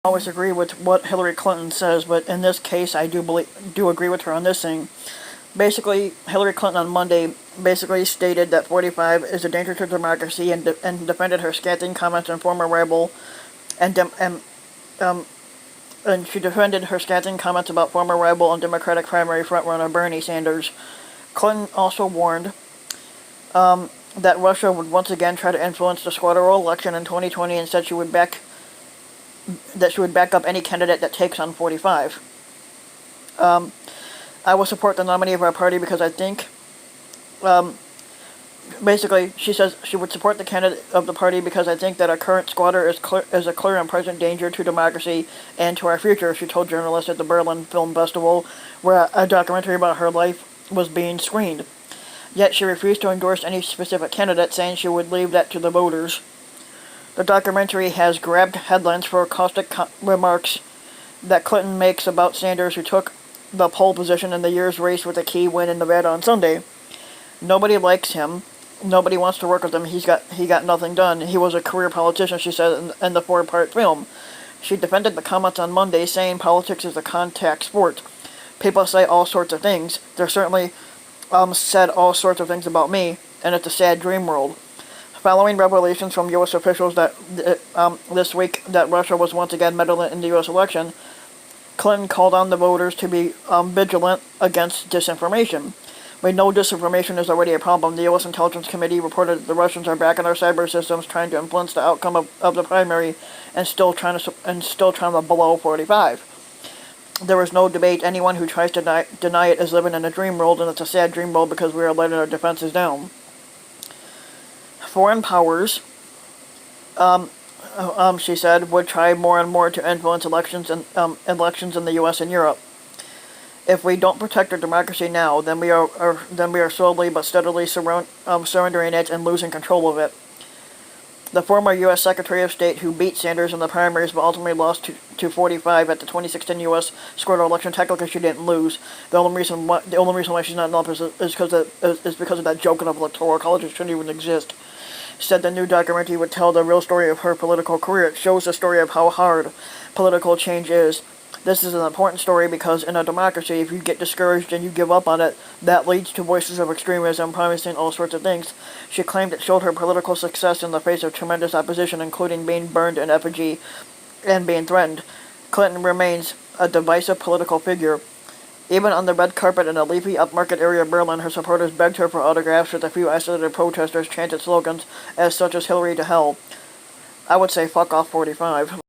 always agree with what Hillary Clinton says, but in this case, I do agree with her on this thing. Basically, Hillary Clinton on Monday basically stated that 45 is a danger to democracy and defended her scathing comments on former rival and um, and she defended her scathing comments about former rival and Democratic primary frontrunner Bernie Sanders. Clinton also warned that Russia would once again try to influence the squatter election in 2020 and said she would back up any candidate that takes on 45. I will support the nominee of our party because I think, basically, she says she would support the candidate of the party because I think that our current squatter is a clear and present danger to democracy and to our future, she told journalists at the Berlin Film Festival, where a documentary about her life was being screened. Yet she refused to endorse any specific candidate, saying she would leave that to the voters. The documentary has grabbed headlines for caustic remarks that Clinton makes about Sanders, who took the pole position in the year's race with a key win in Nevada on Sunday. Nobody likes him. Nobody wants to work with him. He got nothing done. He was a career politician, she said in the 4-part film. She defended the comments on Monday, saying politics is a contact sport. People say all sorts of things. They're certainly said all sorts of things about me, and it's a sad dream world. Following revelations from U.S. officials that this week that Russia was once again meddling in the U.S. election, Clinton called on the voters to be vigilant against disinformation. We know disinformation is already a problem. The U.S. Intelligence Committee reported that the Russians are back in our cyber systems, trying to influence the outcome of the primary, and still trying to blow 45. There is no debate. Anyone who tries to deny it is living in a dream world, and it's a sad dream world because we are letting our defenses down. Foreign powers, she said, would try more and more to influence elections in the U.S. and Europe. If we don't protect our democracy now, then we are slowly but steadily surrendering it and losing control of it. The former U.S. Secretary of State, who beat Sanders in the primaries but ultimately lost to 45 at the 2016 U.S. squatter election, technically she didn't lose. The only reason why she's not in office is because of that joke of electoral college that shouldn't even exist. Said the new documentary would tell the real story of her political career. It shows the story of how hard political change is. This is an important story because in a democracy, if you get discouraged and you give up on it, that leads to voices of extremism promising all sorts of things. She claimed it showed her political success in the face of tremendous opposition, including being burned in effigy and being threatened. Clinton remains a divisive political figure. Even on the red carpet in a leafy upmarket area of Berlin, her supporters begged her for autographs, with a few isolated protesters chanted slogans such as Hillary to hell. I would say fuck off 45.